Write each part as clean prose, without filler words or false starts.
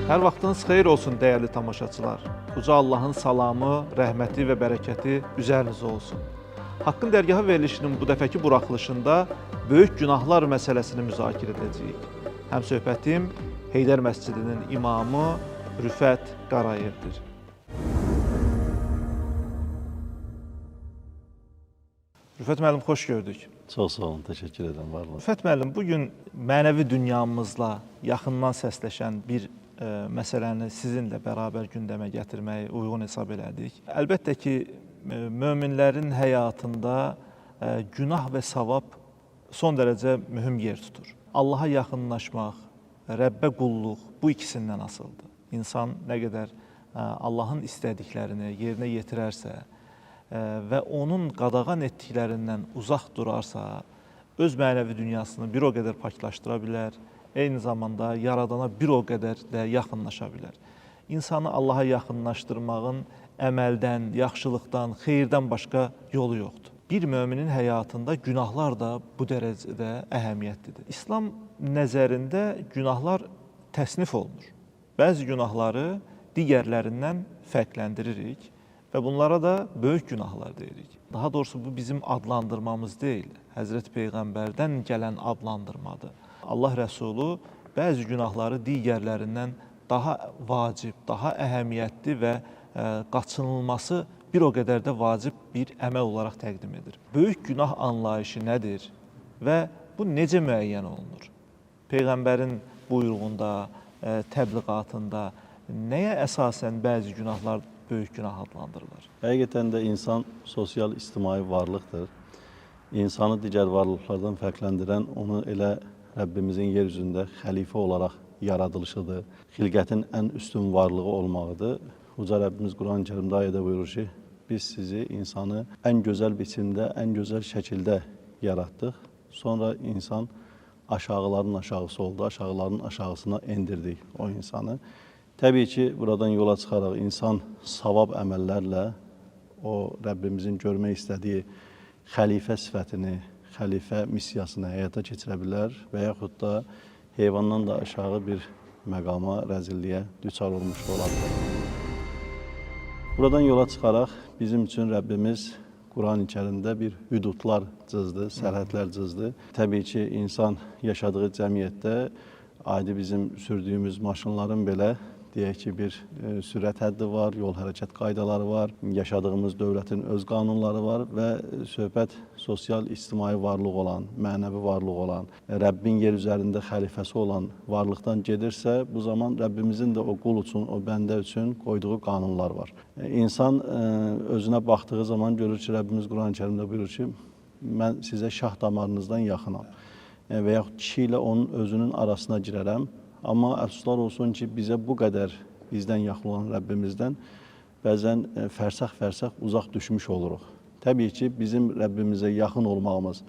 Hər vaxtınız xeyir olsun dəyərli tamaşaçılar. Uca Allahın salamı, rəhməti və bərəkəti üzərinizə olsun. Haqqın dərgahı verilişinin bu dəfəki buraxılışında böyük günahlar məsələsini müzakirə edəcəyik. Həmsöhbətim Heydər Məscidinin imamı Rüfət Qarayevdir. Rüfət müəllim, xoş gördük. Çox sağ olun, təşəkkür edirəm, var olun. Rüfət müəllim, bugün mənəvi dünyamızla yaxından səsləşən bir məsələni sizinlə bərabər gündəmə gətirməyi uyğun hesab elədik. Əlbəttə ki, möminlərin həyatında günah və savab son dərəcə mühüm yer tutur. Allaha yaxınlaşmaq, Rəbbə qulluq bu ikisindən asılıdır. İnsan nə qədər Allahın istədiklərini yerinə yetirərsə və onun qadağan etdiklərindən uzaq durarsa, öz mənəvi dünyasını bir o qədər paklaşdıra bilər, eyni zamanda Yaradana bir o qədər də yaxınlaşa bilər. İnsanı Allaha yaxınlaşdırmağın əməldən, yaxşılıqdan, xeyirdən başqa yolu yoxdur. Bir müminin həyatında günahlar da bu dərəcədə əhəmiyyətlidir. İslam nəzərində günahlar təsnif olunur. Bəzi günahları digərlərindən fərqləndiririk və bunlara da böyük günahlar deyirik. Daha doğrusu bu bizim adlandırmamız deyil, Həzrəti Peyğəmbərdən gələn adlandırmadır. Allah Rəsulu bəzi günahları digərlərindən daha vacib, daha əhəmiyyətli və qaçınılması bir o qədər də vacib bir əməl olaraq təqdim edir. Böyük günah anlayışı nədir və bu necə müəyyən olunur? Peyğəmbərin buyruğunda, təbliğatında nəyə əsasən bəzi günahlar böyük günah adlandırılır? Həqiqətən də insan sosial, ictimai varlıqdır. İnsanı digər varlıqlardan fərqləndirən onu elə Rəbbimizin yer üzündə xəlifə olaraq yaradılışıdır. Xilqətin ən üstün varlığı olmağıdır. Uca Rəbbimiz Quran-ı Kərimdə ayədə buyurur ki, biz sizi, insanı ən gözəl biçimdə, ən gözəl şəkildə yaratdıq. Sonra insan aşağıların aşağısı oldu, aşağıların aşağısına endirdik o insanı. Təbii ki, buradan yola çıxaraq insan savab əməllərlə o Rəbbimizin görmək istədiyi xəlifə sifətini, xəlifə missiyasını həyata keçirə bilər və yaxud da heyvandan da aşağı bir məqama, rəzilliyə düçar olmuş olabilir. Buradan yola çıxaraq bizim üçün Rəbbimiz Quran-ı Kərimdə bir hüdudlar cızdı, sərhədlər cızdı. Təbii ki, insan yaşadığı cəmiyyətdə adi bizim sürdüyümüz maşınların belə deyək ki, bir sürət həddi var, yol hərəkət qaydaları var, yaşadığımız dövlətin öz qanunları var və söhbət sosial, ictimai varlıq olan, mənəvi varlıq olan, Rəbbin yer üzərində xəlifəsi olan varlıqdan gedirsə, bu zaman Rəbbimizin də o qul üçün, o bəndə üçün qoyduğu qanunlar var. İnsan özünə baxdığı zaman görür ki, Rəbbimiz Quran-ı Kərimdə buyurur ki, mən sizə şah damarınızdan yaxınam və yaxud kişi ilə onun özünün arasına girərəm. Amma əfsuslar olsun ki, bizə bu qədər bizdən yaxın olan Rəbbimizdən bəzən fərsəx-fərsəx uzaq düşmüş oluruq. Təbii ki, bizim Rəbbimizə yaxın olmağımız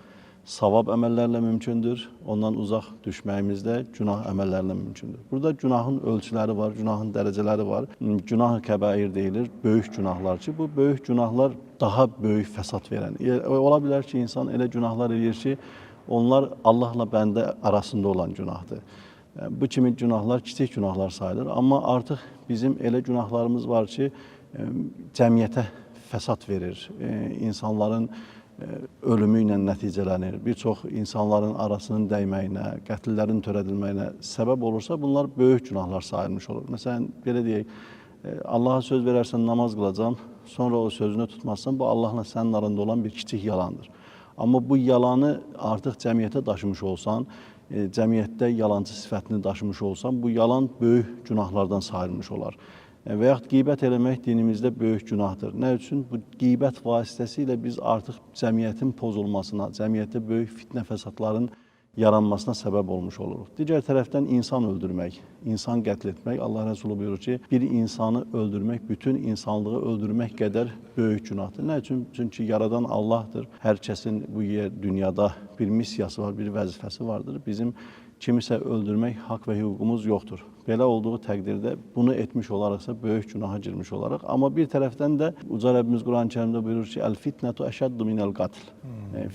savab əməllərlə mümkündür, ondan uzaq düşməyimiz də günah əməllərlə mümkündür. Burada günahın ölçüləri var, günahın dərəcələri var. Günah-ı kəbair deyilir, böyük günahlar ki, bu böyük günahlar daha böyük fəsad verən. Ola bilər ki, insan elə günahlar edir ki, onlar Allahla bəndə arasında olan günahdır. Bu kimi günahlar kiçik günahlar sayılır. Amma artıq bizim elə günahlarımız var ki, cəmiyyətə fəsad verir, insanların ölümü ilə nəticələnir, bir çox insanların arasının dəyməyinə, qətllərin törədilməyinə səbəb olursa, bunlar böyük günahlar sayılmış olur. Məsələn, belə deyək, Allaha söz verərsən, namaz qılacam, sonra o sözünü tutmazsan, bu Allahla sənin aranda olan bir kiçik yalandır. Amma bu yalanı artıq cəmiyyətə daşımış olsan, cəmiyyətdə yalancı sifətini daşımış olsan, bu yalan böyük günahlardan sayılmış olar. Və yaxud qeybət eləmək dinimizdə böyük günahdır. Nə üçün? Bu qeybət vasitəsilə biz artıq cəmiyyətin pozulmasına, cəmiyyətdə böyük fitnə fəsadların yaranmasına səbəb olmuş oluruq. Digər tərəfdən insan öldürmək, insan qətl etmək, Allah Rəsulu buyurur ki, bir insanı öldürmək, bütün insanlığı öldürmək qədər böyük günahdır. Nə üçün? Çünki yaradan Allahdır. Hər kəsin bu dünyada bir missiyası var, bir vəzifəsi vardır. Bizim kimisə öldürmək haqq və hüququmuz yoxdur. Belə olduğu təqdirdə bunu etmiş olaraqsa böyük günaha girmiş olaraq. Amma bir tərəfdən də Uca Rəbbimiz Quran-ı Kərimdə buyurur ki, "Əl-fitnətu əşəddu minəl qatl."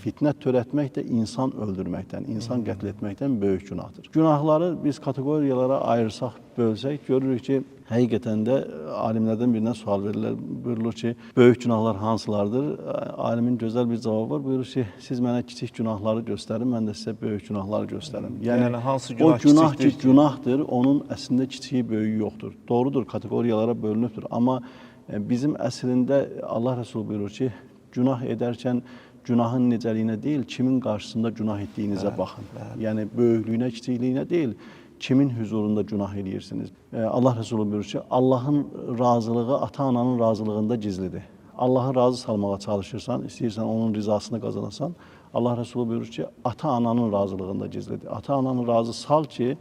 Fitnə törətmək də insan öldürməkdən, insan qətl etməkdən böyük günahdır. Günahları biz kateqoriyalara ayırsaq, bölsək, görürük ki, həqiqətən də alimlərdən birindən sual verirlər. Buyurulur ki, böyük günahlar hansılardır? Alimin gözəl bir cavabı var. Buyurur ki, siz mənə kiçik günahları göstərin, mən də sizə böyük günahları göstərim. Yəni hansı o günah günah kiçikdir ki, günahdır, onun əslində kiçiyi, böyüyü yoxdur. Doğrudur, kateqoriyalara bölünübdür. Amma bizim əslində Allah Rəsulü buyurur ki, günah edərkən günahın necəliyinə deyil, kimin qarşısında günah etdiyinizə baxın. Yəni böyüklüyünə, kiçikliyinə deyil, kimin huzurunda günah edirsiniz. Allah Rəsulü buyurur ki, Allahın razılığı ata-ananın razılığında gizlidir. Allahı razı salmağa çalışırsan, istəyirsən onun rizasını qazanasan, Allah Rəsulü buyurur ki, ata-ananın razılığında gizlidir. Ata-ananı razı sal ki,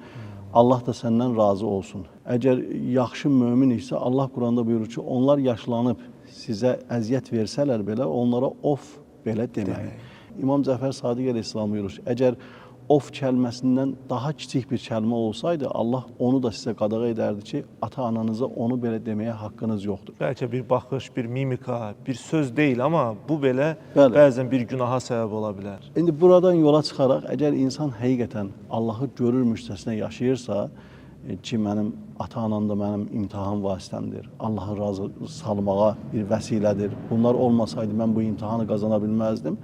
Allah da səndən razı olsun. Əgər yaxşı mömin isə Allah Quranda buyurur ki, onlar yaşlanıb sizə əziyyət versələr belə, onlara of belə demək. İmam Cəfər Sadiq əleyhissalam buyurur ki, əgər of kəlməsindən daha kiçik bir kəlmə olsaydı, Allah onu da sizə qadağa edərdi ki, ata-ananıza onu belə deməyə haqqınız yoxdur. Bəlkə bir baxış, bir mimika, bir söz deyil, amma bu belə Bəli. bəzən bir günaha səbəb ola bilər. İndi buradan yola çıxaraq, əgər insan həqiqətən Allahı görürmüşcəsinə yaşayırsa, ki, mənim ata-anam da mənim imtahan vasitəmdir, Allahı razı salmağa bir vəsilədir. Bunlar olmasaydı mən bu imtahanı qazana bilməzdim.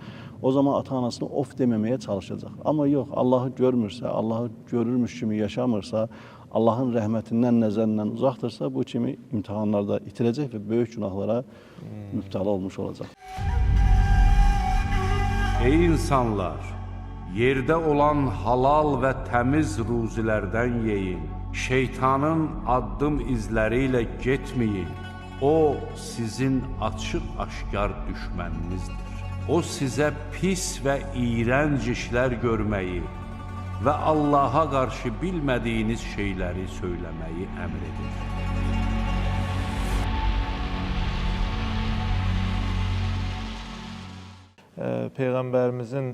O zaman ata-anasına of deməməyə çalışacaq. Amma yox, Allahı görmürsə, Allahı görürmüş kimi yaşamırsa, Allahın rəhmətindən, nəzərindən uzaqdırsa, bu kimi imtahanlarda itirəcək və böyük günahlara mübtəla olmuş olacaq. Ey insanlar! Yerdə olan halal və təmiz ruzilərdən yeyin. Şeytanın addım izləri ilə getməyin. O, sizin açıq-aşkar düşməninizdir. O, sizə pis və iyrənc işlər görməyi və Allaha qarşı bilmədiyiniz şeyləri söyləməyi əmr edir. Peyğəmbərimizin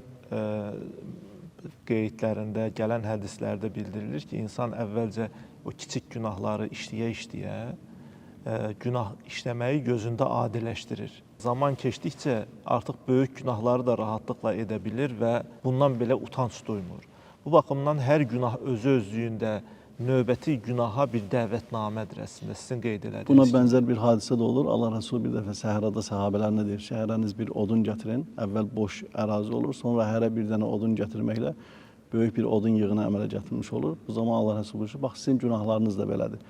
qeydlərində, gələn hədislərdə bildirilir ki, insan əvvəlcə o kiçik günahları işləyə-işləyə günah işləməyi gözündə adiləşdirir. Zaman keçdikcə artıq böyük günahları da rahatlıqla edə bilir və bundan belə utanç duymur. Bu baxımdan hər günah özü-özlüyündə növbəti günaha bir dəvətnamədir əslində, sizin qeyd elədiyiniz. Buna bənzər bir hadisə də olur. Allah Rəsulü bir dəfə səhrada səhabələrinə deyir, şəhərəniz bir odun gətirin, əvvəl boş ərazi olur, sonra hərə bir dənə odun gətirməklə böyük bir odun yığını əmələ gətirilmiş olur. Bu zaman Allah Rəsulü buyurur, bax sizin günahlarınız da belədir.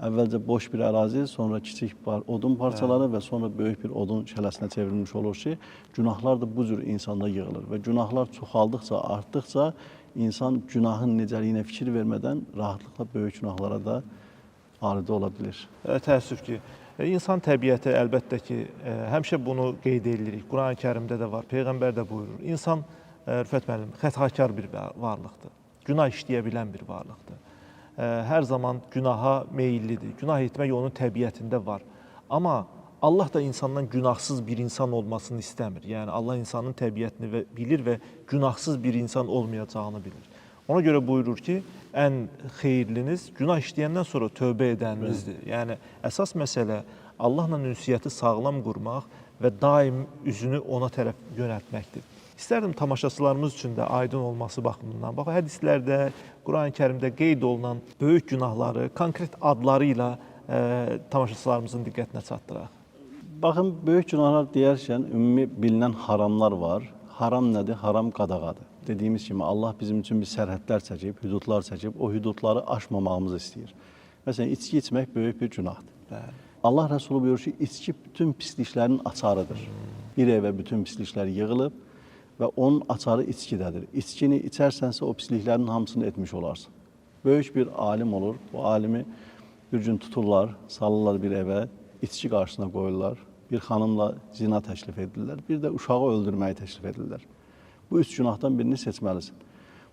Əvvəlcə boş bir ərazi, sonra kiçik odun parçaları və sonra böyük bir odun şələsinə çevrilmiş olur ki, günahlar da bu cür insanda yığılır və günahlar çoxaldıqca, artdıqca insan günahın necəliyinə fikir vermədən rahatlıqla böyük günahlara da aridə ola bilir. Təəssüf ki, insan təbiəti əlbəttə ki, həmişə bunu qeyd edirik. Quran-ı Kərimdə də var, Peyğəmbər də buyurur. İnsan, Rüfət müəllim, xətakar bir varlıqdır, günah işləyə bilən bir varlıqdır. Hər zaman günaha meyillidir. Günah etmək onun təbiətində var. Amma Allah da insandan günahsız bir insan olmasını istəmir. Yəni Allah insanın təbiətini bilir və günahsız bir insan olmayacağını bilir. Ona görə buyurur ki, ən xeyirliniz günah işləyəndən sonra tövbə edəninizdir. Yəni əsas məsələ Allahla ünsiyyəti sağlam qurmaq və daim üzünü ona tərəf yönəltməkdir. İstərdim tamaşaçılarımız üçün də aydın olması baxımından. Bax, hədislərdə, Quran-ı Kərimdə qeyd olunan böyük günahları konkret adları ilə tamaşaçılarımızın diqqətinə çatdıraq. Baxın, böyük günahlar deyərkən ümumi bilinən haramlar var. Haram nədir? Haram qadağadır. Dediyimiz kimi Allah bizim üçün bir sərhədlər çəkib, hüdudlar çəkib, o hüdudları aşmamağımızı istəyir. Məsələn, içki içmək böyük bir günahdır. Bəli. Allah Rəsulü buyurur ki, içki bütün pisliklərin açarıdır. Bir evə bütün pisliklər yığılıb və onun açarı içkidədir. İçkini içərsənsə o pisliklərin hamısını etmiş olarsan. Böyük bir alim olur, bu alimi bir gün tuturlar, salırlar bir evə, içki qarşısına qoyurlar, bir xanımla zina təklif edirlər, bir də uşağı öldürməyi təklif edirlər. Bu üç günahdan birini seçməlisin.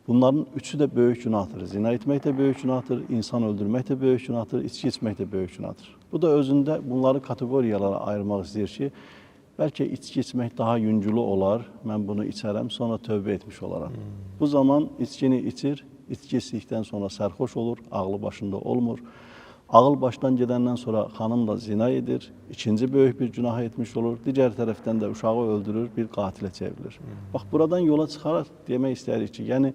Bunların üçü də böyük günahdır. Zina etmək də böyük günahdır, insan öldürmək də böyük günahdır, içki içmək də böyük günahdır. Bu da özündə bunları kateqoriyalara ayırmaq istəyir ki, bəlkə içki içmək daha yüngülü olar, mən bunu içərəm, sonra tövbə etmiş olaram. Bu zaman içkini içir, İçki içdikdən sonra sərxoş olur, ağlı başında olmur. Ağıl başdan gedəndən sonra xanımla zina edir, ikinci böyük bir günah etmiş olur. Digər tərəfdən də uşağı öldürür, bir qatilə çevrilir. Bax, buradan yola çıxaraq demək istəyirik ki, yəni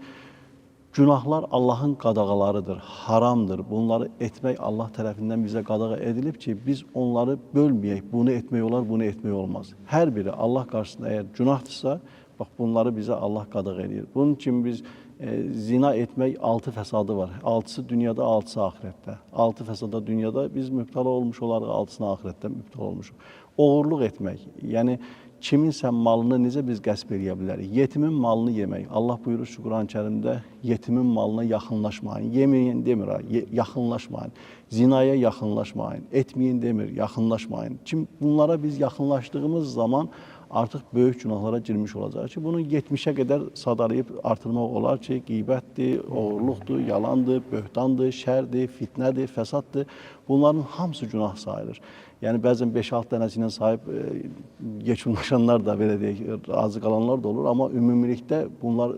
günahlar Allahın qadağalarıdır, haramdır. Bunları etmək Allah tərəfindən bizə qadağa edilib ki, biz onları bölməyək. Bunu etmək olar, bunu etmək olmaz. Hər biri Allah qarşısında əgər günahdırsa, bax bunları bizə Allah qadağa edir. Bunun üçün biz zina etmək 6 fəsadı var. 6-sı dünyada, 6-sı axirətdə. 6 fəsada dünyada biz mübtəla olmuş olaraq 6-sına axirətdə mübtəla olmuşuq. Oğurluq etmək, yəni kiminsə malını necə biz qəsb edə bilərik? Yetimin malını yemək. Allah buyurur ki, Quran-Kərimdə yetimin malına yaxınlaşmayın. Yeməyin demir ha, yaxınlaşmayın. Zinaya yaxınlaşmayın. Etməyin demir, yaxınlaşmayın. Bunlara biz yaxınlaşdığımız zaman artıq böyük günahlara girmiş olacaq ki, bunu 70-ə qədər sadalayıb artırmaq olar ki, qeybətdir, oğurluqdur, yalandır, böhtandır, şərdir, fitnədir, fəsaddır. Bunların hamısı günah sayılır. Yəni bəzən 5-6 dənəsi ilə sahib yekunlaşanlar da belə deyək, razı qalanlar da olur, amma ümumilikdə bunlar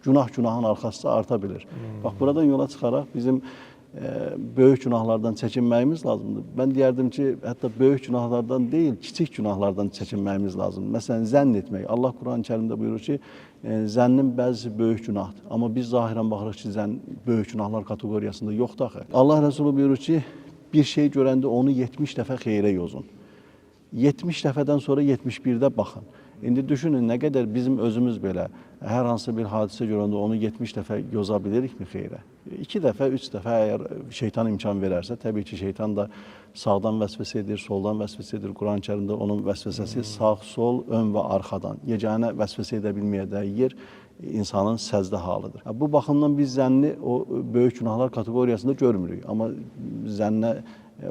günahın arxasında arta bilir. Bax, buradan yola çıxaraq bizim böyük günahlardan çəkinməyimiz lazımdır. Mən deyərdim ki, hətta böyük günahlardan deyil, kiçik günahlardan çəkinməyimiz lazımdır. Məsələn, zənn etmək. Allah Quran-Kərimdə buyurur ki, zənnin bəzisi böyük günahdır. Amma biz zahirən baxırıq ki, zənn böyük günahlar kateqoriyasında yoxdur axı. Allah Rəsulü buyurur ki, bir şey görəndə onu 70 dəfə xeyrə yozun. 70 dəfədən sonra 71-də baxın. İndi düşünün, nə qədər bizim özümüz belə hər hansı bir hadisə görəndə onu 70 dəfə yoza bilirikmi xeyrə? 2 dəfə, 3 dəfə əgər şeytan imkan verərsə, təbii ki, şeytan da sağdan vəsvəsə edir, soldan vəsvəsə edir. Quran-Kərimdə onun vəsvəsəsi sağ, sol, ön və arxadan. Yeganə vəsvəsə edə bilməyəcəyi yer insanın səzdə halıdır. Bu baxımdan biz zənni o böyük günahlar kateqoriyasında görmürük. Amma zənnə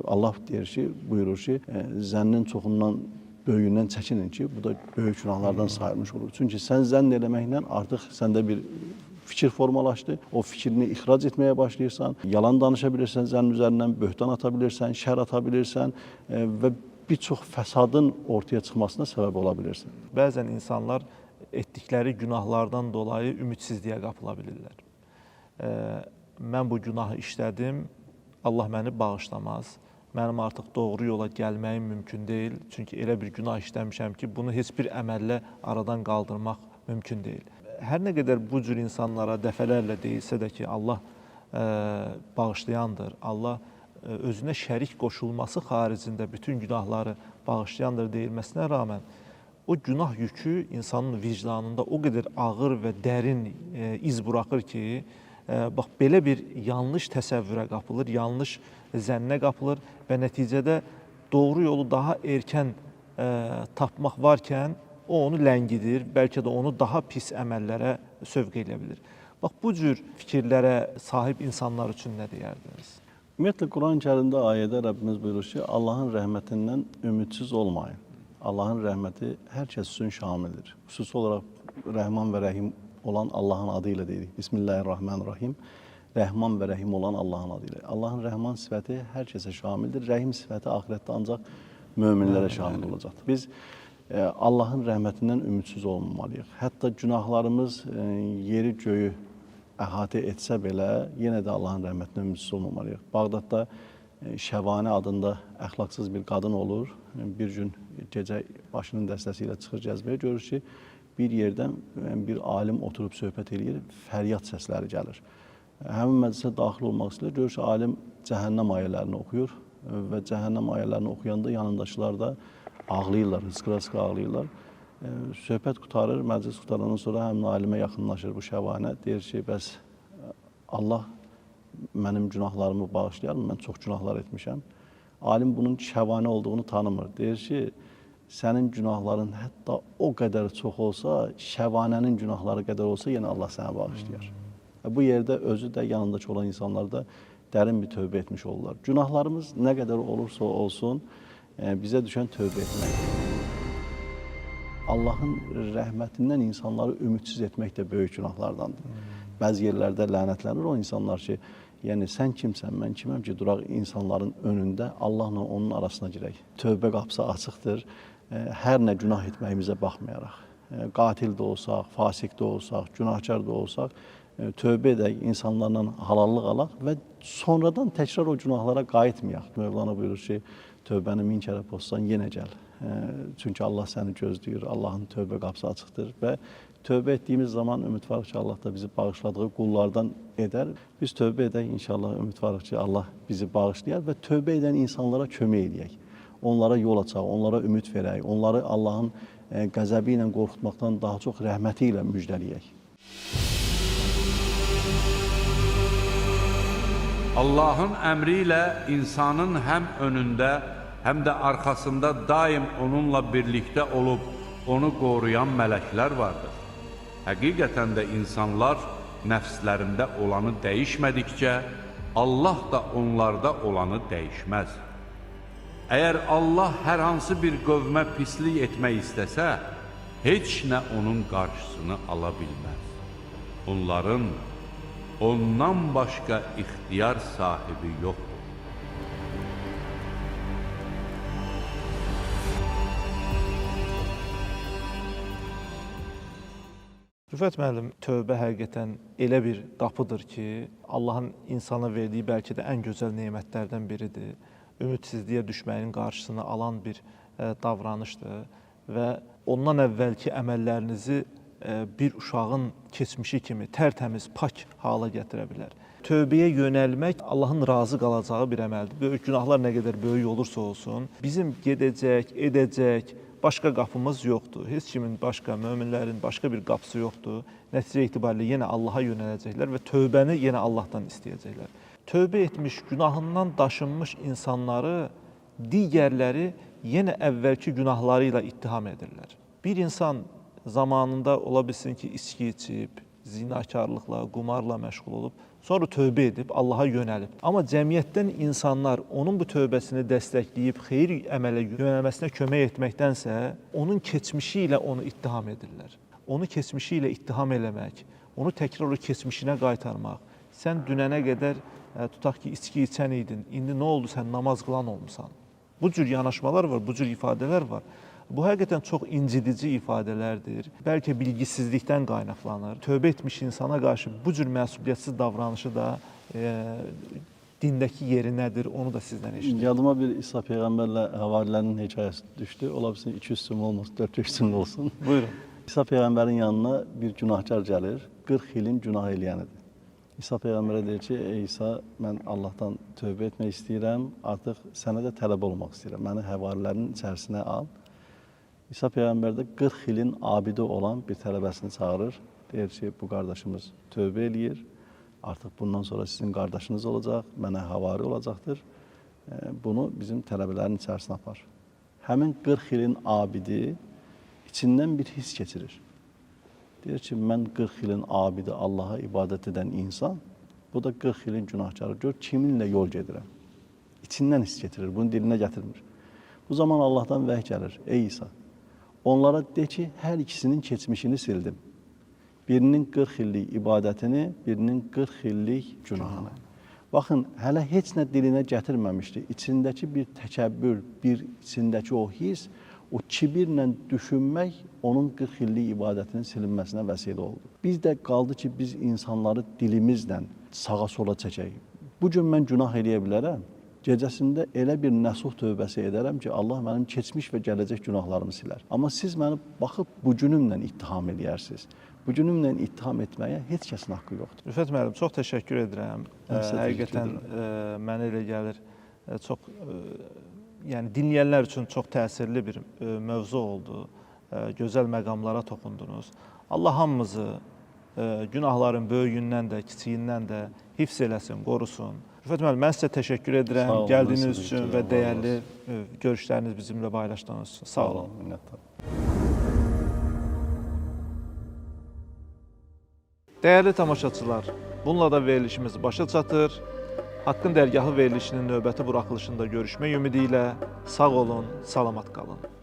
Allah deyir ki, buyurur ki, zənnin çoxundan böyüyündən çəkinin ki, bu da böyük günahlardan sayılmış olur. Çünki sən zənn eləməklə artıq səndə bir fikir formalaşdı. O fikrini ixrac etməyə başlayırsan, yalan danışa bilirsən zənn üzərindən, böhtan ata bilirsən, şər ata bilirsən və bir çox fəsadın ortaya çıxmasına səbəb ola bilirsən. Bəzən insanlar etdikləri günahlardan dolayı ümidsizliyə qapıla bilirlər. Mən bu günahı işlədim, Allah məni bağışlamaz. Mənim artıq doğru yola gəlməyim mümkün deyil. Çünki elə bir günah işləmişəm ki, bunu heç bir əməllə aradan qaldırmaq mümkün deyil. Hər nə qədər bu cür insanlara dəfələrlə deyilsə də ki, Allah bağışlayandır, Allah özünə şərik qoşulması xaricində bütün günahları bağışlayandır deyilməsinə rağmen, o günah yükü insanın vicdanında o qədər ağır və dərin iz buraxır ki, bax, belə bir yanlış təsəvvürə qapılır, yanlış zənnə qapılır və nəticədə doğru yolu daha erkən tapmaq varkən o onu ləngidir, bəlkə də onu daha pis əməllərə sövq edə bilir. Bax, bu cür fikirlərə sahib insanlar üçün nə deyərdiniz? Ümumiyyətlə, Quran-Kərimdə ayədə Rəbbimiz buyurur ki, Allahın rəhmətindən ümidsiz olmayın. Allahın rəhməti hər kəs üçün şamildir. Xüsusi olaraq Rəhman və Rəhim olan Allahın adı ilə deyirik. Bismillahirrahmanirrahim. Rəhman və Rəhim olan Allahın adı ilə. Allahın rəhman sifəti hər kəsə şamildir. Rəhim sifəti axirətdə ancaq möminlərə şamil olacaqdır. Biz Allahın rəhmətindən ümidsiz olmamalıyıq. Hətta günahlarımız yeri göyü əhatə etsə belə, yenə də Allahın rəhmətindən ümidsiz olmamalıyıq. Bağdadda Şəvanə adında əxlaqsız bir qadın olur. Bir gün gecə başının dəstəsi ilə çıxır gəzməyə, görür ki, bir yerdən bir alim oturub söhbət edir, fəryad səsləri gəlir. Həmin məclisə daxil olmaq istəyir, görür ki, alim cəhənnəm ayələrini oxuyur və cəhənnəm ayələrini oxuyanda yanındaşlar da ağlayırlar, hıçqıra-hıçqıra ağlayırlar. Söhbət qutarır, məclis qutarandan sonra həmin alimə yaxınlaşır bu Şəvanə, deyir ki, bəs Allah mənim günahlarımı bağışlayar mı? Mən çox günahlar etmişəm. Alim bunun Şəvanə olduğunu tanımır. Deyir ki, sənin günahların hətta o qədər çox olsa, Şəvanənin günahları qədər olsa, yenə Allah sənə bağışlayar. Bu yerdə özü də, yanındakı olan insanlar da dərin bir tövbə etmiş olurlar. Günahlarımız nə qədər olursa olsun, bizə düşən tövbə etməkdir. Allahın rəhmətindən insanları ümidsiz etmək də böyük günahlardandır. Bəzi yerlərdə lənətlənir o insanlar ki, yəni sən kimsən, mən kiməm ki, duraq insanların önündə Allahla onun arasına girək. Tövbə qapısı açıqdır, hər nə günah etməyimizə baxmayaraq. Qatil də olsaq, fasik də olsaq, günahkar da olsaq, tövbə edək, insanlarla halallıq alaq və sonradan təkrar o günahlara qayıtmayaq. Mövlana buyurur ki, tövbəni 1000 kərə pozsan yenə gəl. Çünki Allah səni gözləyir, Allahın tövbə qapısı açıqdır və tövbə etdiyimiz zaman ümidvarıq ki, Allah da bizi bağışladığı qullardan edər. Biz tövbə edək, inşallah ümidvarıq ki, Allah bizi bağışlayar və tövbə edən insanlara kömək edək. Onlara yol açaq, onlara ümid verək, onları Allahın qəzəbi ilə qorxutmaqdan daha çox rəhməti ilə müjdələyək. Allahın əmri ilə insanın həm önündə, həm də arxasında daim onunla birlikdə olub, onu qoruyan mələklər vardır. Həqiqətən də insanlar nəfslərində olanı dəyişmədikcə, Allah da onlarda olanı dəyişməz. Əgər Allah hər hansı bir qövmə pislik etmək istəsə, heç nə onun qarşısını ala bilməz. Onların ondan başqa ixtiyar sahibi yoxdur. Rüfət müəllim, tövbə həqiqətən elə bir qapıdır ki, Allahın insana verdiyi bəlkə də ən gözəl nemətlərdən biridir. Ümidsizliyə düşməyin qarşısını alan bir davranışdır və ondan əvvəlki əməllərinizi bir uşağın keçmişi kimi tərtəmiz, pak hala gətirə bilər. Tövbəyə yönəlmək Allahın razı qalacağı bir əməldir. Böyük günahlar nə qədər böyük olursa olsun, bizim gedəcək, edəcək, başqa qapımız yoxdur. Heç kimin başqa, möminlərin başqa bir qapısı yoxdur. Nəticə itibarilə yenə Allaha yönələcəklər və tövbəni yenə Allahdan istəyəcəklər. Tövbə etmiş, günahından daşınmış insanları digərləri yenə əvvəlki günahları ilə ittiham edirlər. Bir insan zamanında ola bilsin ki, içki içib, zinakarlıqla, qumarla məşğul olub, sonra tövbə edib, Allaha yönəlib. Amma cəmiyyətdən insanlar onun bu tövbəsini dəstəkləyib, xeyir əmələ yönəlməsinə kömək etməkdənsə, onun keçmişi ilə onu ittiham edirlər. Onu keçmişi ilə ittiham eləmək, onu təkrar o keçmişinə qaytarmaq. Sən dünənə qədər, tutaq ki, içki içən idin, indi nə oldu, sən namaz qılan olmusan. Bu cür yanaşmalar var, bu cür ifadələr var. Bu həqiqətən çox incidici ifadələrdir. Bəlkə bilgisizlikdən qaynaqlanır. Tövbə etmiş insana qarşı bu cür məsuliyyətsiz davranışı da dindəki yeri nədir, onu da sizdən eşidim. Yadıma bir İsa Peyğəmbərlə həvarilərin hekayəsi düşdü. Ola bilsin 200 süm olmasın, 400 süm olsun. Buyurun. İsa Peyğəmbərin yanına bir günahkar gəlir, 40 ilin günah eləyənidir. İsa Peyğəmbərə deyir ki, ey İsa, mən Allahdan tövbə etmək istəyirəm, artıq sənə də tələb olmaq istəyirəm. Məni həvarilərin içərisinə al. İsa Peyğəmbər də 40 ilin abidi olan bir tələbəsini çağırır. Deyir ki, bu qardaşımız tövbə eləyir. Artıq bundan sonra sizin qardaşınız olacaq, mənə havari olacaqdır. Bunu bizim tələbələrin içərisinə apar. Həmin 40 ilin abidi içindən bir his keçirir. Deyir ki, mən 40 ilin abidi Allaha ibadət edən insan, bu da 40 ilin günahkarı. Gör, kiminlə yol gedirəm. İçindən his getirir, bunu dilinə gətirmir. Bu zaman Allahdan vəhy gəlir, ey İsa, onlara de ki, hər ikisinin keçmişini sildim. Birinin 40 illik ibadətini, birinin 40 illik günahını. Baxın, hələ heç nə dilinə gətirməmişdi. İçindəki bir təkəbbür, içindəki o his, o kibirlə düşünmək onun 40 illik ibadətinin silinməsinə vəsilə oldu. Biz də qaldı ki, biz insanları dilimizlə sağa sola çəkək. Bu gün mən günah eləyə bilərəm. Gecəsində elə bir nəsuh tövbəsi edərəm ki, Allah mənim keçmiş və gələcək günahlarımı silər. Amma siz məni baxıb bu günümlə ittiham edərsiniz. Bu günümlə ittiham etməyə heç kəsin haqqı yoxdur. Rüfət müəllim, çox təşəkkür edirəm. Həqiqətən mənə elə gəlir, çox, yəni dinləyənlər üçün çox təsirli bir mövzu oldu. Gözəl məqamlara toxundunuz. Allah hamımızı günahların böyüyündən də, kiçiyindən də hifz eləsin, qorusun. Rüfət müəllim, mən sizə təşəkkür edirəm gəldiyiniz üçün və dəyərli görüşləriniz bizimlə paylaşdığınız üçün. Sağ olun. Dəyərli tamaşaçılar, bununla da verilişimiz başa çatır. Haqqın Dərgahı verilişinin növbəti buraxılışında görüşmək ümidi ilə sağ olun, salamat qalın.